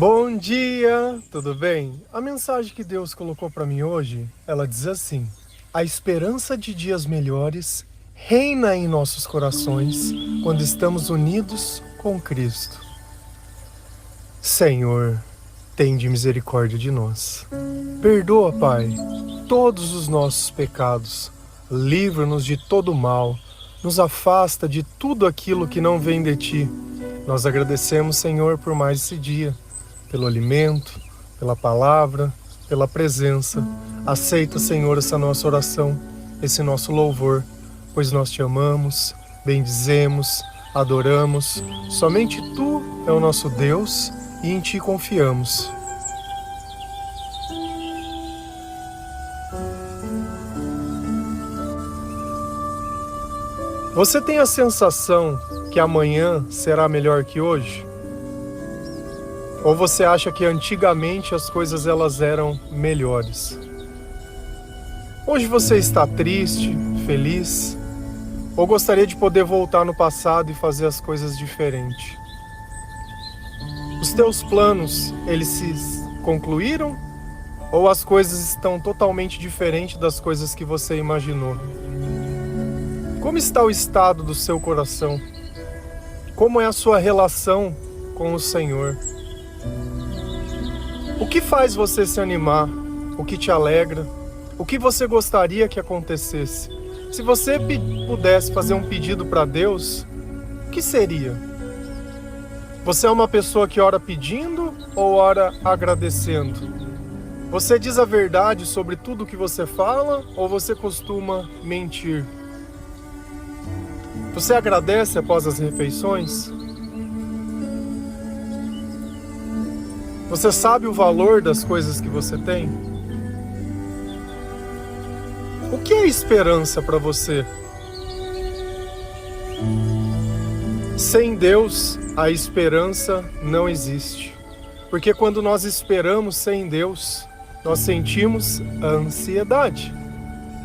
Bom dia, tudo bem? A mensagem que Deus colocou para mim hoje, ela diz assim: a esperança de dias melhores reina em nossos corações quando estamos unidos com Cristo. Senhor, tende misericórdia de nós. Perdoa, Pai, todos os nossos pecados. Livra-nos de todo mal. Nos afasta de tudo aquilo que não vem de Ti. Nós agradecemos, Senhor, por mais esse dia, pelo alimento, pela palavra, pela presença. Aceita, Senhor, essa nossa oração, esse nosso louvor, pois nós Te amamos, bendizemos, adoramos. Somente Tu é o nosso Deus e em Ti confiamos. Você tem a sensação que amanhã será melhor que hoje? Ou você acha que antigamente as coisas elas eram melhores? Hoje você está triste, feliz? Ou gostaria de poder voltar no passado e fazer as coisas diferente? Os teus planos, eles se concluíram? Ou as coisas estão totalmente diferentes das coisas que você imaginou? Como está o estado do seu coração? Como é a sua relação com o Senhor? O que faz você se animar? O que te alegra? O que você gostaria que acontecesse? Se você pudesse fazer um pedido para Deus, o que seria? Você é uma pessoa que ora pedindo ou ora agradecendo? Você diz a verdade sobre tudo que você fala ou você costuma mentir? Você agradece após as refeições? Você sabe o valor das coisas que você tem? O que é esperança para você? Sem Deus, a esperança não existe. Porque quando nós esperamos sem Deus, nós sentimos a ansiedade.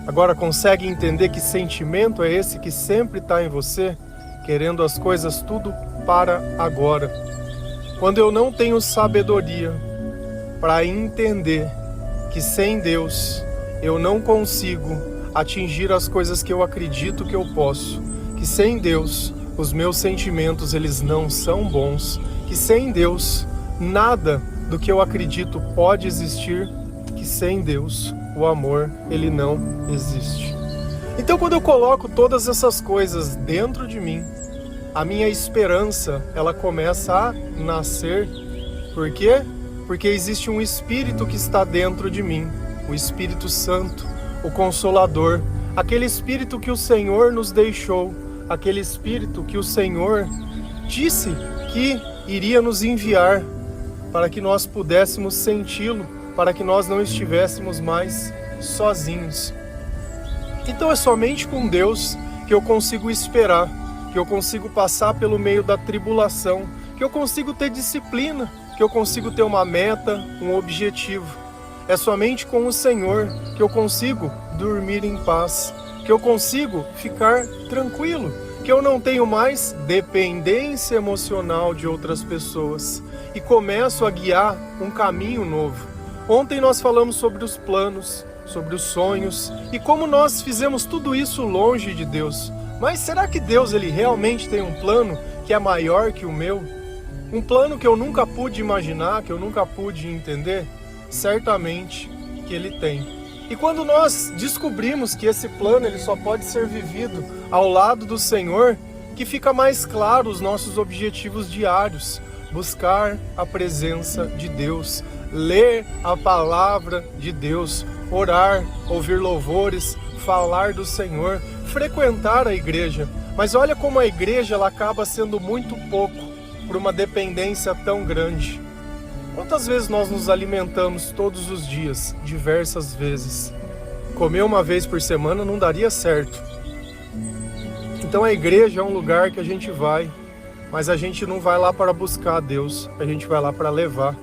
Agora, consegue entender que sentimento é esse que sempre está em você, querendo as coisas tudo para agora? Quando eu não tenho sabedoria para entender que sem Deus eu não consigo atingir as coisas que eu acredito que eu posso, que sem Deus os meus sentimentos eles não são bons, que sem Deus nada do que eu acredito pode existir, que sem Deus o amor ele não existe. Então, quando eu coloco todas essas coisas dentro de mim, a minha esperança ela começa a nascer. Por quê? Porque existe um Espírito que está dentro de mim, o Espírito Santo, o Consolador, aquele Espírito que o Senhor nos deixou, aquele Espírito que o Senhor disse que iria nos enviar para que nós pudéssemos senti-lo, para que nós não estivéssemos mais sozinhos. Então é somente com Deus que eu consigo esperar, que eu consigo passar pelo meio da tribulação, que eu consigo ter disciplina, que eu consigo ter uma meta, um objetivo. É somente com o Senhor que eu consigo dormir em paz, que eu consigo ficar tranquilo, que eu não tenho mais dependência emocional de outras pessoas e começo a guiar um caminho novo. Ontem nós falamos sobre os planos, sobre os sonhos e como nós fizemos tudo isso longe de Deus. Mas será que Deus ele realmente tem um plano que é maior que o meu? Um plano que eu nunca pude imaginar, que eu nunca pude entender? Certamente que Ele tem. E quando nós descobrimos que esse plano ele só pode ser vivido ao lado do Senhor, que fica mais claro os nossos objetivos diários. Buscar a presença de Deus, ler a palavra de Deus, orar, ouvir louvores, falar do Senhor, frequentar a igreja. Mas olha como a igreja ela acaba sendo muito pouco por uma dependência tão grande. Quantas vezes nós nos alimentamos todos os dias, diversas vezes? Comer uma vez por semana não daria certo. Então a igreja é um lugar que a gente vai, mas a gente não vai lá para buscar a Deus, a gente vai lá para levar,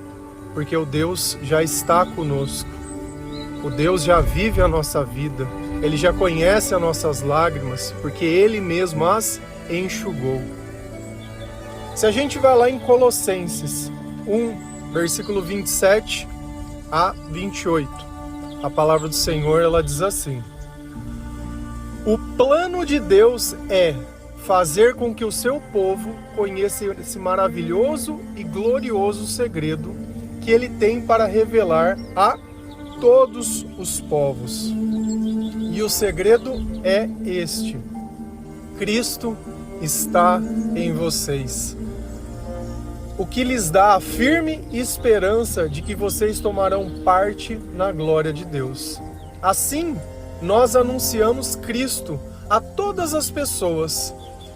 porque o Deus já está conosco, o Deus já vive a nossa vida, Ele já conhece as nossas lágrimas, porque Ele mesmo as enxugou. Se a gente vai lá em Colossenses 1, versículo 27 a 28. A palavra do Senhor, ela diz assim: o plano de Deus é fazer com que o seu povo conheça esse maravilhoso e glorioso segredo que ele tem para revelar a todos os povos. E o segredo é este: Cristo está em vocês. O que lhes dá a firme esperança de que vocês tomarão parte na glória de Deus. Assim, nós anunciamos Cristo a todas as pessoas,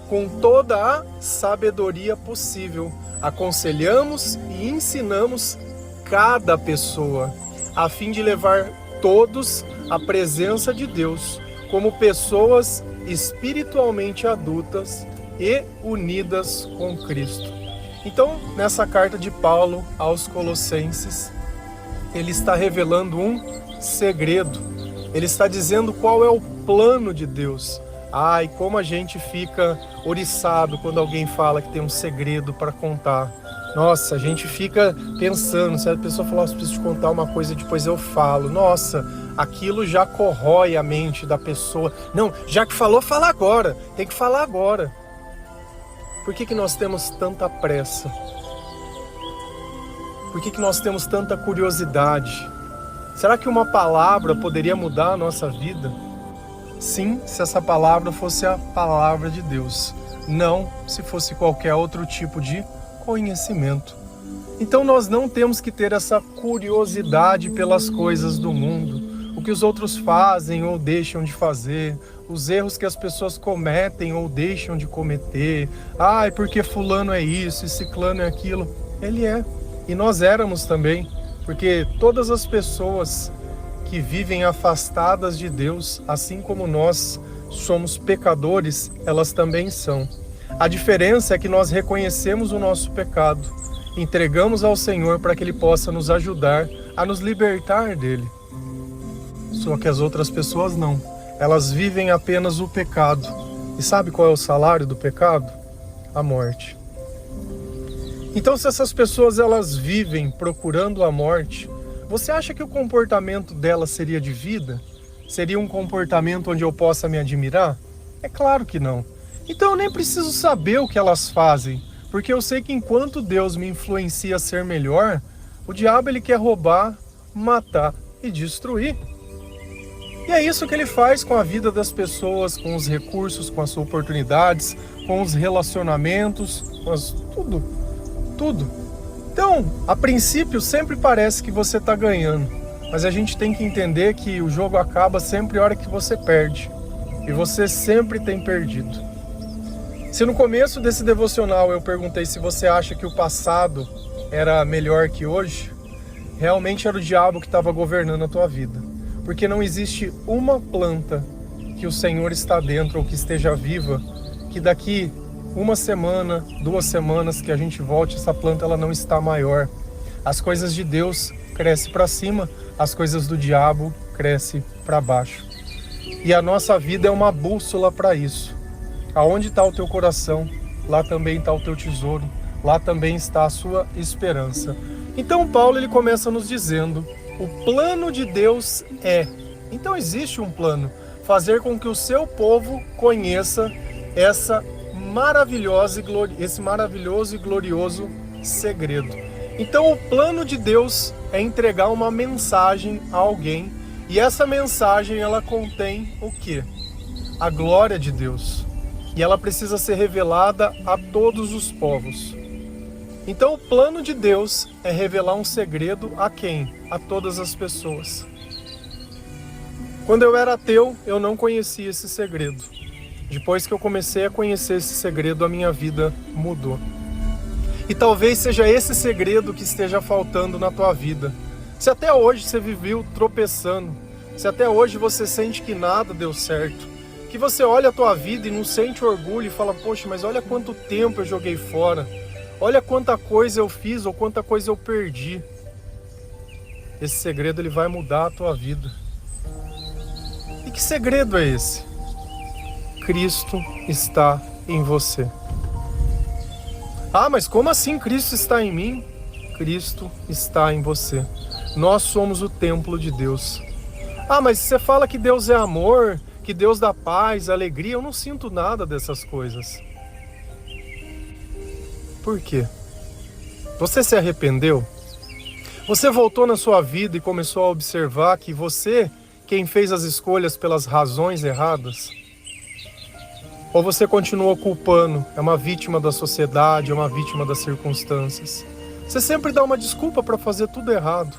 com toda a sabedoria possível. Aconselhamos e ensinamos cada pessoa, a fim de levar todos à presença de Deus, como pessoas espiritualmente adultas e unidas com Cristo. Então, nessa carta de Paulo aos Colossenses, ele está revelando um segredo. Ele está dizendo qual é o plano de Deus. Ai, como a gente fica oriçado quando alguém fala que tem um segredo para contar. Nossa, a gente fica pensando, se a pessoa falar, preciso te contar uma coisa, depois eu falo. Nossa, aquilo já corrói a mente da pessoa. Não, já que falou, fala agora. Tem que falar agora. Por que nós temos tanta pressa? Por que nós temos tanta curiosidade? Será que uma palavra poderia mudar a nossa vida? Sim, se essa palavra fosse a palavra de Deus. Não se fosse qualquer outro tipo de conhecimento. Então nós não temos que ter essa curiosidade pelas coisas do mundo, o que os outros fazem ou deixam de fazer, os erros que as pessoas cometem ou deixam de cometer. Ai, porque fulano é isso e ciclano é aquilo. Ele é. E nós éramos também. Porque todas as pessoas que vivem afastadas de Deus, assim como nós somos pecadores, elas também são. A diferença é que nós reconhecemos o nosso pecado, entregamos ao Senhor para que Ele possa nos ajudar a nos libertar dele. Só que as outras pessoas não. Elas vivem apenas o pecado. E sabe qual é o salário do pecado? A morte. Então, se essas pessoas elas vivem procurando a morte, você acha que o comportamento delas seria de vida? Seria um comportamento onde eu possa me admirar? É claro que não. Então eu nem preciso saber o que elas fazem, porque eu sei que enquanto Deus me influencia a ser melhor, o diabo ele quer roubar, matar e destruir. E é isso que ele faz com a vida das pessoas, com os recursos, com as oportunidades, com os relacionamentos, com tudo. Então, a princípio, sempre parece que você está ganhando, mas a gente tem que entender que o jogo acaba sempre a hora que você perde, e você sempre tem perdido. Se no começo desse devocional eu perguntei se você acha que o passado era melhor que hoje, realmente era o diabo que estava governando a tua vida, porque não existe uma planta que o Senhor está dentro ou que esteja viva, que daqui uma semana, 2 semanas que a gente volte, essa planta ela não está maior. As coisas de Deus crescem para cima, as coisas do diabo crescem para baixo. E a nossa vida é uma bússola para isso. Aonde está o teu coração, lá também está o teu tesouro, lá também está a sua esperança. Então Paulo ele começa nos dizendo, o plano de Deus é, então existe um plano, fazer com que o seu povo conheça esse maravilhoso e glorioso segredo. Então o plano de Deus é entregar uma mensagem a alguém, e essa mensagem ela contém o quê? A glória de Deus. E ela precisa ser revelada a todos os povos. Então o plano de Deus é revelar um segredo a quem? A todas as pessoas. Quando eu era ateu, eu não conhecia esse segredo. Depois que eu comecei a conhecer esse segredo, a minha vida mudou. E talvez seja esse segredo que esteja faltando na tua vida. Se até hoje você viveu tropeçando, se até hoje você sente que nada deu certo, que você olha a tua vida e não sente orgulho e fala, poxa, mas olha quanto tempo eu joguei fora, olha quanta coisa eu fiz ou quanta coisa eu perdi. Esse segredo ele vai mudar a tua vida. E que segredo é esse? Cristo está em você. Ah, mas como assim Cristo está em mim? Cristo está em você. Nós somos o templo de Deus. Ah, mas você fala que Deus é amor, que Deus dá paz, alegria. Eu não sinto nada dessas coisas. Por quê? Você se arrependeu? Você voltou na sua vida e começou a observar que você, quem fez as escolhas pelas razões erradas? Ou você continua culpando, é uma vítima da sociedade, é uma vítima das circunstâncias? Você sempre dá uma desculpa para fazer tudo errado.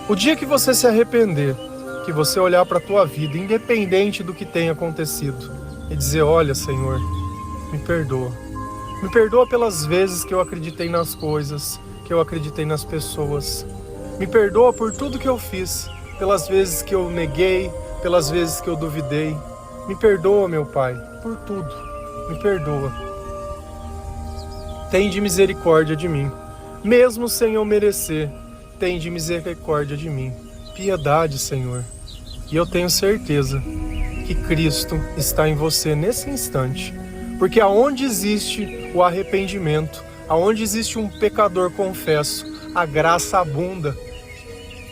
O dia que você se arrepender, que você olhar para a tua vida, independente do que tenha acontecido, e dizer, olha, Senhor, me perdoa. Me perdoa pelas vezes que eu acreditei nas coisas, que eu acreditei nas pessoas. Me perdoa por tudo que eu fiz, pelas vezes que eu neguei, pelas vezes que eu duvidei. Me perdoa, meu Pai, por tudo. Me perdoa. Tende misericórdia de mim, mesmo sem eu merecer. Tende misericórdia de mim. Piedade, Senhor. E eu tenho certeza que Cristo está em você nesse instante. Porque aonde existe o arrependimento, aonde existe um pecador confesso, a graça abunda.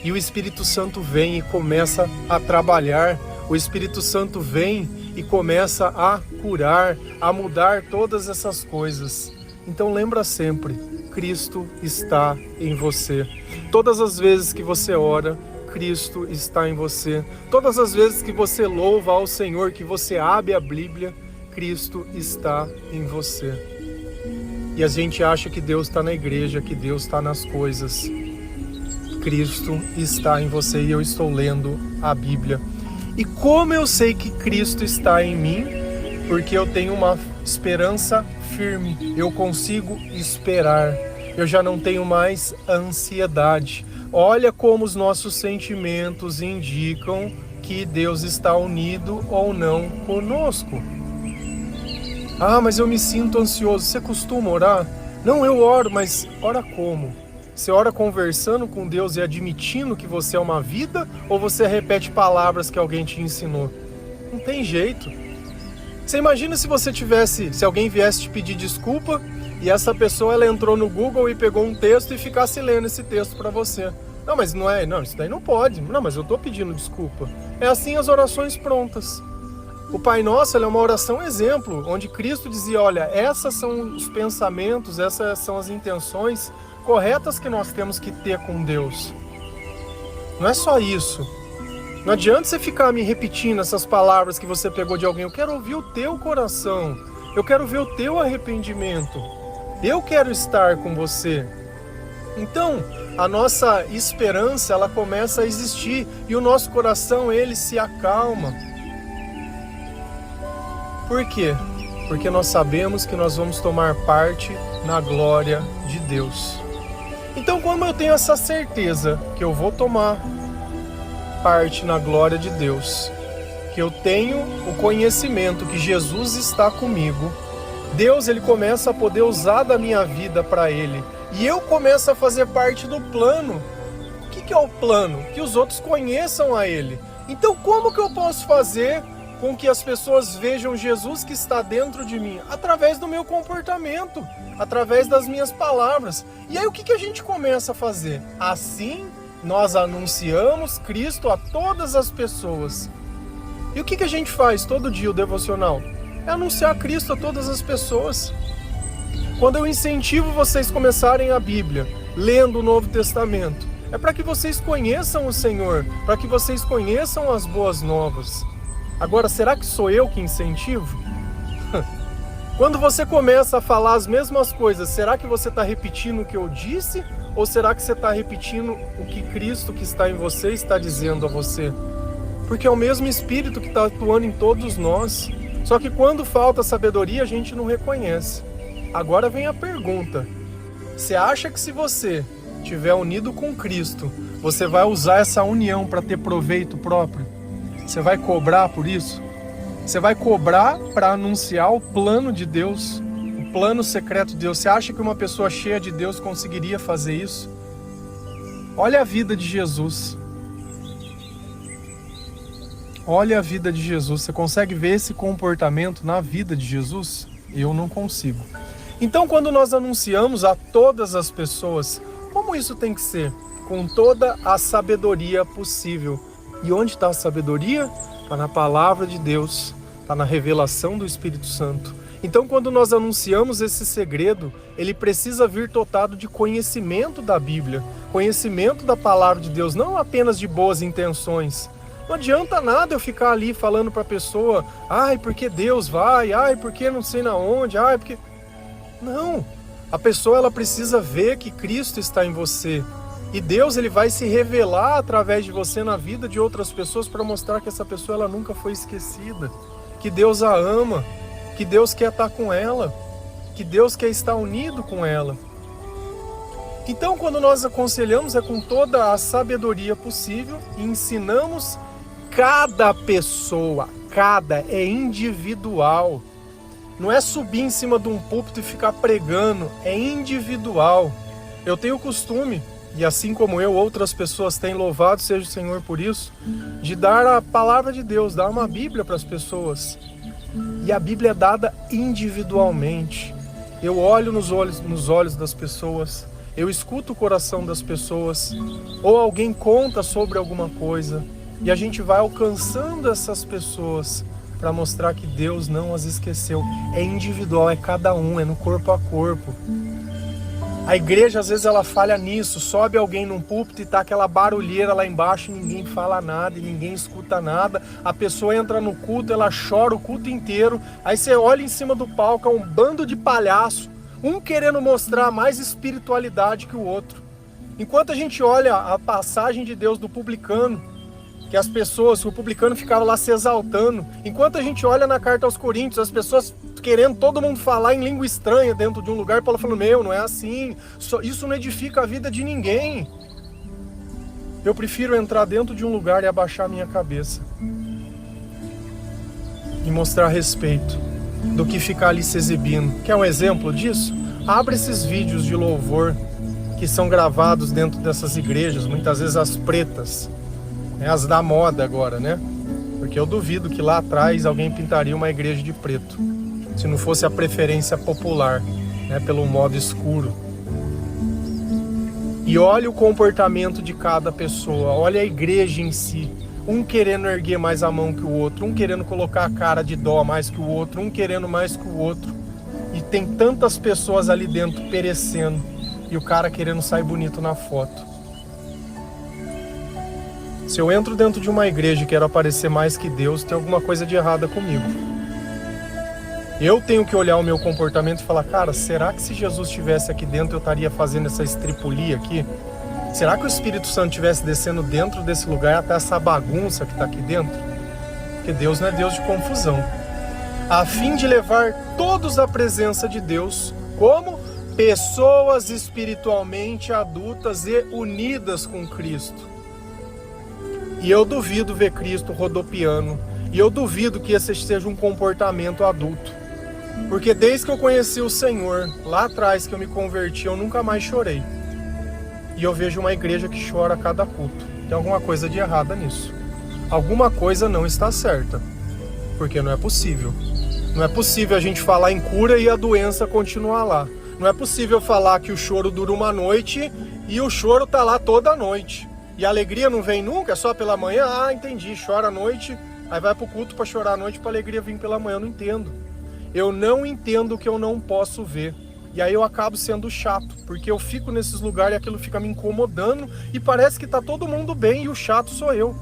E o Espírito Santo vem e começa a trabalhar. O Espírito Santo vem e começa a curar, a mudar todas essas coisas. Então lembra sempre, Cristo está em você. Todas as vezes que você ora, Cristo está em você. Todas as vezes que você louva ao Senhor, que você abre a Bíblia, Cristo está em você. E a gente acha que Deus está na igreja, que Deus está nas coisas. Cristo está em você e eu estou lendo a Bíblia. E como eu sei que Cristo está em mim? Porque eu tenho uma esperança firme. Eu consigo esperar. Eu já não tenho mais ansiedade. Olha como os nossos sentimentos indicam que Deus está unido ou não conosco. Ah, mas eu me sinto ansioso. Você costuma orar? Não, eu oro, mas ora como? Você ora conversando com Deus e admitindo que você é uma vida? Ou você repete palavras que alguém te ensinou? Não tem jeito. Você imagina se se alguém viesse te pedir desculpa e essa pessoa ela entrou no Google e pegou um texto e ficasse lendo esse texto para você. Não, mas isso daí não pode. Não, mas eu estou pedindo desculpa. É assim as orações prontas. O Pai Nosso é uma oração exemplo, onde Cristo dizia, olha, esses são os pensamentos, essas são as intenções corretas que nós temos que ter com Deus. Não é só isso. Não adianta você ficar me repetindo essas palavras que você pegou de alguém. Eu quero ouvir o teu coração. Eu quero ver o teu arrependimento. Eu quero estar com você. Então, a nossa esperança, ela começa a existir e o nosso coração, ele se acalma. Por quê? Porque nós sabemos que nós vamos tomar parte na glória de Deus. Então, como eu tenho essa certeza que eu vou tomar parte na glória de Deus, que eu tenho o conhecimento que Jesus está comigo, Deus ele começa a poder usar da minha vida para Ele. E eu começo a fazer parte do plano. O que é o plano? Que os outros conheçam a Ele. Então, como que eu posso fazer com que as pessoas vejam Jesus que está dentro de mim? Através do meu comportamento, através das minhas palavras. E aí o que a gente começa a fazer? Assim, nós anunciamos Cristo a todas as pessoas. E o que a gente faz todo dia, o devocional? É anunciar Cristo a todas as pessoas. Quando eu incentivo vocês começarem a Bíblia, lendo o Novo Testamento, é para que vocês conheçam o Senhor, para que vocês conheçam as boas novas. Agora, será que sou eu que incentivo? Quando você começa a falar as mesmas coisas, será que você está repetindo o que eu disse? Ou será que você está repetindo o que Cristo que está em você está dizendo a você? Porque é o mesmo Espírito que está atuando em todos nós. Só que quando falta sabedoria, a gente não reconhece. Agora vem a pergunta. Você acha que se você estiver unido com Cristo, você vai usar essa união para ter proveito próprio? Você vai cobrar por isso? Você vai cobrar para anunciar o plano de Deus, o plano secreto de Deus? Você acha que uma pessoa cheia de Deus conseguiria fazer isso? Olha a vida de Jesus. Olha a vida de Jesus. Você consegue ver esse comportamento na vida de Jesus? Eu não consigo. Então, quando nós anunciamos a todas as pessoas, como isso tem que ser? Com toda a sabedoria possível. E onde está a sabedoria? Está na palavra de Deus, está na revelação do Espírito Santo. Então, quando nós anunciamos esse segredo, ele precisa vir dotado de conhecimento da Bíblia, conhecimento da palavra de Deus, não apenas de boas intenções. Não adianta nada eu ficar ali falando para a pessoa, ai, porque Deus vai, ai, porque não sei na onde, ai, porque... Não, a pessoa ela precisa ver que Cristo está em você. E Deus ele vai se revelar através de você na vida de outras pessoas para mostrar que essa pessoa ela nunca foi esquecida, que Deus a ama, que Deus quer estar com ela, que Deus quer estar unido com ela. Então, quando nós aconselhamos é com toda a sabedoria possível e ensinamos cada pessoa, é individual. Não é subir em cima de um púlpito e ficar pregando, é individual. Eu tenho o costume, e assim como eu, outras pessoas têm, louvado seja o Senhor por isso, de dar a palavra de Deus, dar uma Bíblia para as pessoas. E a Bíblia é dada individualmente. Eu olho nos olhos das pessoas, eu escuto o coração das pessoas, ou alguém conta sobre alguma coisa, e a gente vai alcançando essas pessoas para mostrar que Deus não as esqueceu. É individual, é cada um, é no corpo a corpo. A igreja às vezes ela falha nisso, sobe alguém num púlpito e tá aquela barulheira lá embaixo e ninguém fala nada, e ninguém escuta nada. A pessoa entra no culto, ela chora o culto inteiro, aí você olha em cima do palco, é um bando de palhaço, um querendo mostrar mais espiritualidade que o outro. Enquanto a gente olha a passagem de Deus do publicano, que as pessoas, o publicano ficava lá se exaltando. Enquanto a gente olha na carta aos Coríntios, as pessoas querendo todo mundo falar em língua estranha dentro de um lugar, Paulo falando, não é assim, isso não edifica a vida de ninguém. Eu prefiro entrar dentro de um lugar e abaixar a minha cabeça e mostrar respeito, do que ficar ali se exibindo. Quer um exemplo disso? Abre esses vídeos de louvor que são gravados dentro dessas igrejas, muitas vezes as pretas, as da moda agora, né? Porque eu duvido que lá atrás alguém pintaria uma igreja de preto, se não fosse a preferência popular, né? Pelo modo escuro. E olha o comportamento de cada pessoa, olha a igreja em si. Um querendo erguer mais a mão que o outro, um querendo colocar a cara de dó mais que o outro, um querendo mais que o outro. E tem tantas pessoas ali dentro perecendo, e o cara querendo sair bonito na foto. Se eu entro dentro de uma igreja e quero aparecer mais que Deus, tem alguma coisa de errada comigo. Eu tenho que olhar o meu comportamento e falar, cara, será que se Jesus estivesse aqui dentro eu estaria fazendo essa estripulia aqui? Será que o Espírito Santo estivesse descendo dentro desse lugar até essa bagunça que está aqui dentro? Porque Deus não é Deus de confusão. A fim de levar todos à presença de Deus como pessoas espiritualmente adultas e unidas com Cristo. E eu duvido ver Cristo rodopiando. E eu duvido que esse seja um comportamento adulto. Porque desde que eu conheci o Senhor, lá atrás que eu me converti, eu nunca mais chorei. E eu vejo uma igreja que chora a cada culto. Tem alguma coisa de errada nisso. Alguma coisa não está certa. Porque não é possível. Não é possível a gente falar em cura e a doença continuar lá. Não é possível falar que o choro dura uma noite e o choro está lá toda noite. E a alegria não vem nunca, é só pela manhã? Ah, entendi, chora à noite, aí vai pro culto para chorar à noite, para a alegria vir pela manhã. Eu não entendo. Eu não entendo o que eu não posso ver. E aí eu acabo sendo chato, porque eu fico nesses lugares e aquilo fica me incomodando e parece que tá todo mundo bem e o chato sou eu.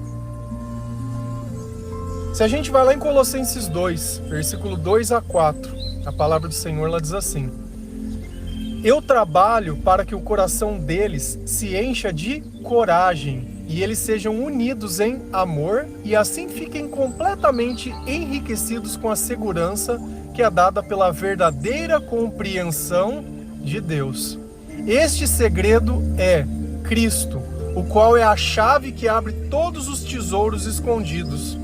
Se a gente vai lá em Colossenses 2, versículo 2 a 4, a palavra do Senhor ela diz assim: eu trabalho para que o coração deles se encha de coragem e eles sejam unidos em amor e assim fiquem completamente enriquecidos com a segurança que é dada pela verdadeira compreensão de Deus. Este segredo é Cristo, o qual é a chave que abre todos os tesouros escondidos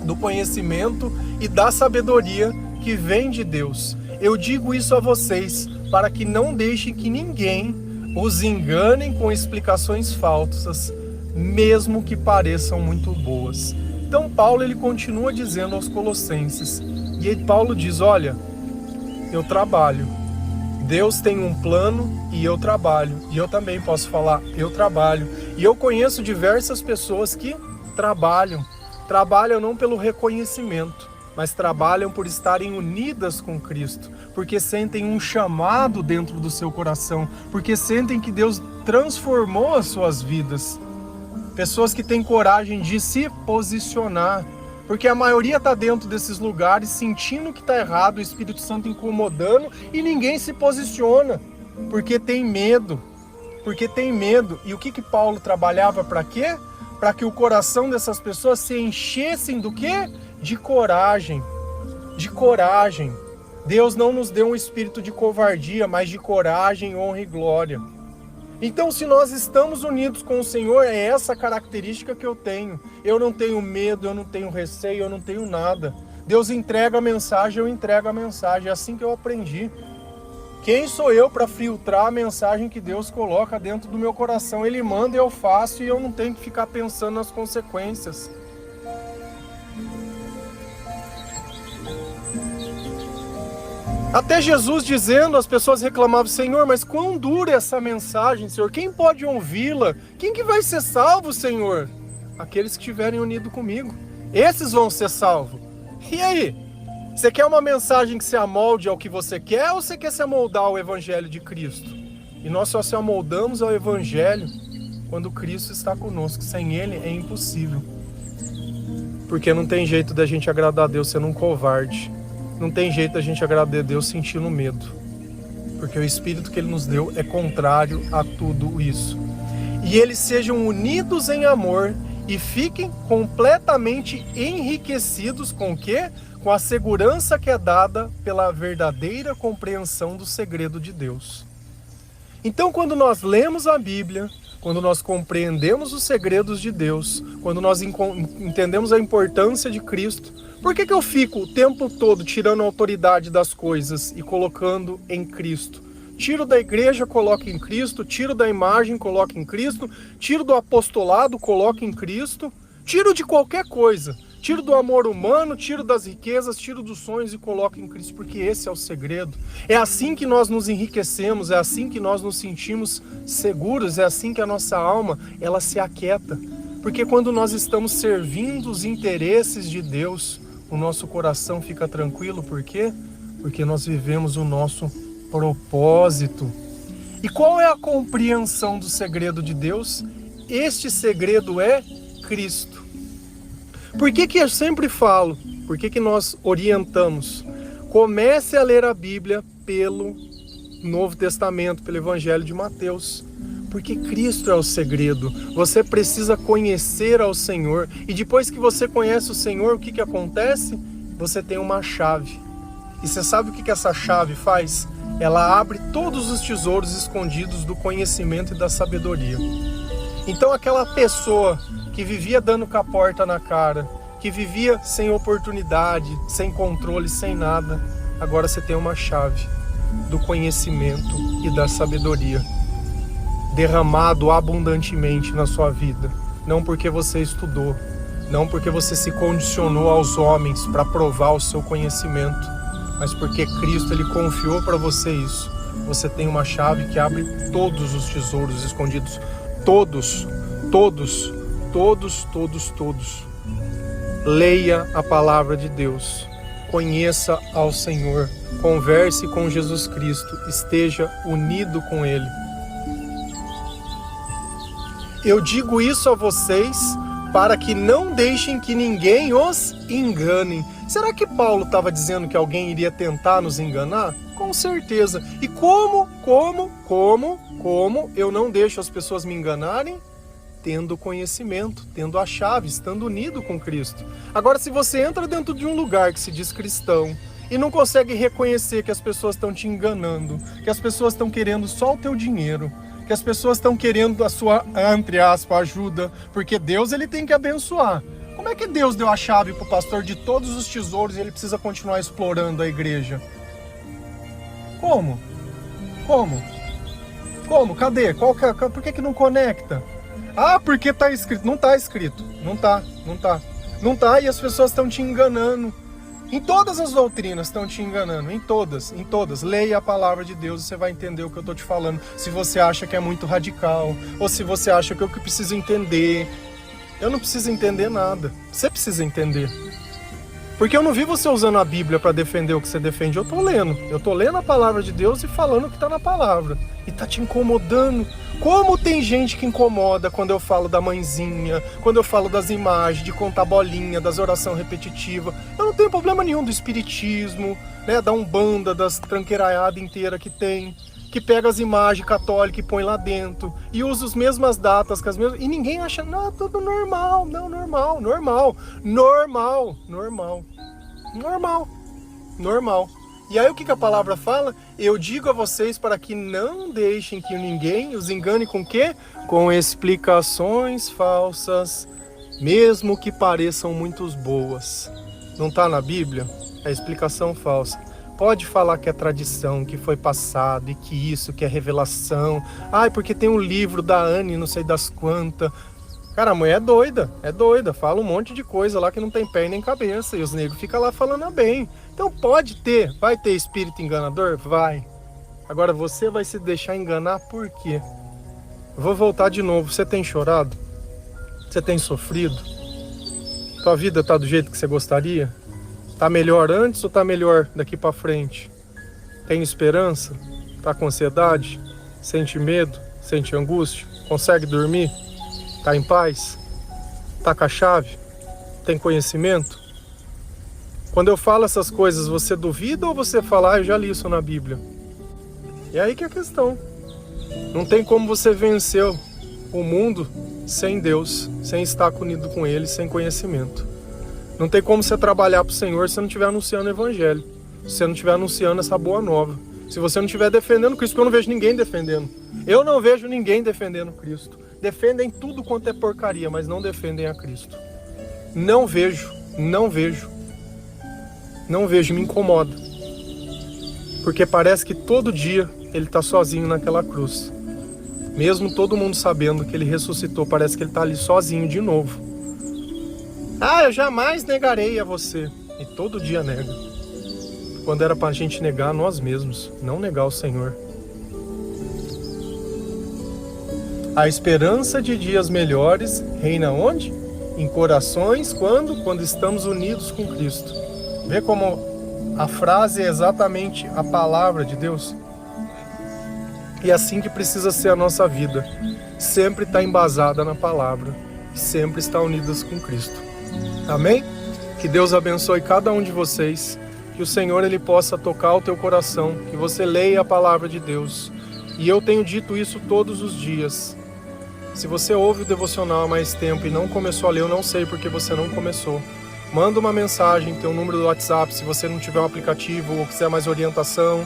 do conhecimento e da sabedoria que vem de Deus. Eu digo isso a vocês para que não deixem que ninguém os engane com explicações falsas, mesmo que pareçam muito boas. Então Paulo ele continua dizendo aos Colossenses, e Paulo diz, olha, eu trabalho Deus tem um plano e eu trabalho. E eu também posso falar, eu trabalho. E eu conheço diversas pessoas que trabalham. Trabalham não pelo reconhecimento, mas trabalham por estarem unidas com Cristo, porque sentem um chamado dentro do seu coração, porque sentem que Deus transformou as suas vidas. Pessoas que têm coragem de se posicionar, porque a maioria está dentro desses lugares sentindo que está errado, o Espírito Santo incomodando e ninguém se posiciona, porque tem medo. Porque tem medo. E o que Paulo trabalhava para quê? Para que o coração dessas pessoas se enchessem do quê? De coragem. De coragem. Deus não nos deu um espírito de covardia, mas de coragem, honra e glória. Então, se nós estamos unidos com o Senhor, é essa característica que eu tenho. Eu não tenho medo, eu não tenho receio, eu não tenho nada. Deus entrega a mensagem, eu entrego a mensagem. É assim que eu aprendi. Quem sou eu para filtrar a mensagem que Deus coloca dentro do meu coração? Ele manda, eu faço e eu não tenho que ficar pensando nas consequências. Até Jesus dizendo, as pessoas reclamavam, Senhor, mas quão dura é essa mensagem, Senhor? Quem pode ouvi-la? Quem que vai ser salvo, Senhor? Aqueles que estiverem unidos comigo. Esses vão ser salvos. E aí? Você quer uma mensagem que se amolde ao que você quer ou você quer se amoldar ao Evangelho de Cristo? E nós só se amoldamos ao Evangelho quando Cristo está conosco. Sem Ele é impossível. Porque não tem jeito da gente agradar a Deus sendo um covarde. Não tem jeito da gente agradar a Deus sentindo medo. Porque o Espírito que Ele nos deu é contrário a tudo isso. E eles sejam unidos em amor e fiquem completamente enriquecidos com o quê? Com a segurança que é dada pela verdadeira compreensão do segredo de Deus. Então, quando nós lemos a Bíblia, quando nós compreendemos os segredos de Deus, quando nós entendemos a importância de Cristo, por que eu fico o tempo todo tirando a autoridade das coisas e colocando em Cristo? Tiro da igreja, coloco em Cristo, tiro da imagem, coloco em Cristo, tiro do apostolado, coloco em Cristo, tiro de qualquer coisa. Tiro do amor humano, tiro das riquezas, tiro dos sonhos e coloco em Cristo, porque esse é o segredo. É assim que nós nos enriquecemos, é assim que nós nos sentimos seguros, é assim que a nossa alma, ela se aquieta. Porque quando nós estamos servindo os interesses de Deus, o nosso coração fica tranquilo, por quê? Porque nós vivemos o nosso propósito. E qual é a compreensão do segredo de Deus? Este segredo é Cristo. Por que eu sempre falo? Por que nós orientamos? Comece a ler a Bíblia pelo Novo Testamento, pelo Evangelho de Mateus. Porque Cristo é o segredo. Você precisa conhecer ao Senhor. E depois que você conhece o Senhor, o que acontece? Você tem uma chave. E você sabe o que essa chave faz? Ela abre todos os tesouros escondidos do conhecimento e da sabedoria. Então aquela pessoa que vivia dando com a porta na cara, que vivia sem oportunidade, sem controle, sem nada, agora você tem uma chave do conhecimento e da sabedoria derramado abundantemente na sua vida. Não porque você estudou, não porque você se condicionou aos homens para provar o seu conhecimento, mas porque Cristo ele confiou para você isso. Você tem uma chave que abre todos os tesouros escondidos. Todos. Leia a palavra de Deus. Conheça ao Senhor. Converse com Jesus Cristo. Esteja unido com Ele. Eu digo isso a vocês para que não deixem que ninguém os engane. Será que Paulo estava dizendo que alguém iria tentar nos enganar? Com certeza. E como eu não deixo as pessoas me enganarem? Tendo conhecimento, tendo a chave, estando unido com Cristo. Agora, se você entra dentro de um lugar que se diz cristão e não consegue reconhecer que as pessoas estão te enganando, que as pessoas estão querendo só o teu dinheiro, que as pessoas estão querendo a sua, entre aspas, ajuda, porque Deus ele tem que abençoar. Como é que Deus deu a chave para o pastor de todos os tesouros e ele precisa continuar explorando a igreja? Como? Cadê? Por que não conecta? Ah, porque está escrito. Não está escrito. Não tá. E as pessoas estão te enganando. Em todas as doutrinas estão te enganando, em todas. Leia a palavra de Deus e você vai entender o que eu estou te falando. Se você acha que é muito radical, ou se você acha que eu preciso entender. Eu não preciso entender nada, você precisa entender. Porque eu não vi você usando a Bíblia para defender o que você defende, eu estou lendo. Eu estou lendo a palavra de Deus e falando o que está na palavra. E está te incomodando. Como tem gente que incomoda quando eu falo da mãezinha, quando eu falo das imagens, de contar bolinha, das orações repetitivas. Eu não tenho problema nenhum do espiritismo, né, da umbanda, das tranqueiraiadas inteiras que tem, que pega as imagens católicas e põe lá dentro, e usa as mesmas datas, e ninguém acha, não, tudo normal, não, normal. E aí o que a palavra fala? Eu digo a vocês para que não deixem que ninguém os engane com o quê? Com explicações falsas, mesmo que pareçam muito boas. Não está na Bíblia? É explicação falsa. Pode falar que é tradição, que foi passado, e que isso, que é revelação. Ai, porque tem um livro da Anne, não sei das quantas. Cara, a mulher é doida, fala um monte de coisa lá que não tem pé nem cabeça, e os negros ficam lá falando bem. Então vai ter espírito enganador? Vai. Agora você vai se deixar enganar por quê? Eu vou voltar de novo. Você tem chorado? Você tem sofrido? Tua vida tá do jeito que você gostaria? Tá melhor antes ou tá melhor daqui pra frente? Tem esperança? Tá com ansiedade? Sente medo? Sente angústia? Consegue dormir? Tá em paz? Tá com a chave? Tem conhecimento? Quando eu falo essas coisas, você duvida ou você fala, eu já li isso na Bíblia? E aí que é a questão. Não tem como você vencer o mundo sem Deus, sem estar unido com Ele, sem conhecimento. Não tem como você trabalhar para o Senhor se você não estiver anunciando o Evangelho, se você não estiver anunciando essa boa nova, se você não estiver defendendo Cristo, porque eu não vejo ninguém defendendo. Eu não vejo ninguém defendendo Cristo. Defendem tudo quanto é porcaria, mas não defendem a Cristo. Não vejo, me incomoda. Porque parece que todo dia ele está sozinho naquela cruz. Mesmo todo mundo sabendo que ele ressuscitou, parece que ele está ali sozinho de novo. Eu jamais negarei a você. E todo dia nega. Quando era para a gente negar a nós mesmos, não negar o Senhor. A esperança de dias melhores reina onde? Em corações, quando estamos unidos com Cristo. Vê como a frase é exatamente a palavra de Deus? E é assim que precisa ser a nossa vida. Sempre está embasada na palavra. Sempre está unidas com Cristo. Amém? Que Deus abençoe cada um de vocês. Que o Senhor ele possa tocar o teu coração. Que você leia a palavra de Deus. E eu tenho dito isso todos os dias. Se você ouve o devocional há mais tempo e não começou a ler, eu não sei porque você não começou. Manda uma mensagem, teu número do WhatsApp, se você não tiver um aplicativo ou quiser mais orientação,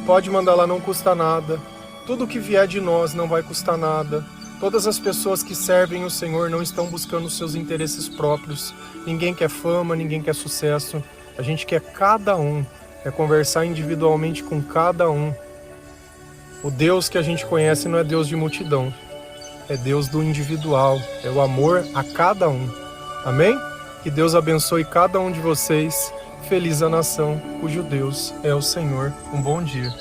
pode mandar lá, não custa nada. Tudo que vier de nós não vai custar nada. Todas as pessoas que servem o Senhor não estão buscando os seus interesses próprios. Ninguém quer fama, ninguém quer sucesso. A gente quer cada um, é conversar individualmente com cada um. O Deus que a gente conhece não é Deus de multidão. É Deus do individual, é o amor a cada um. Amém? Que Deus abençoe cada um de vocês. Feliz a nação cujo Deus é o Senhor. Um bom dia.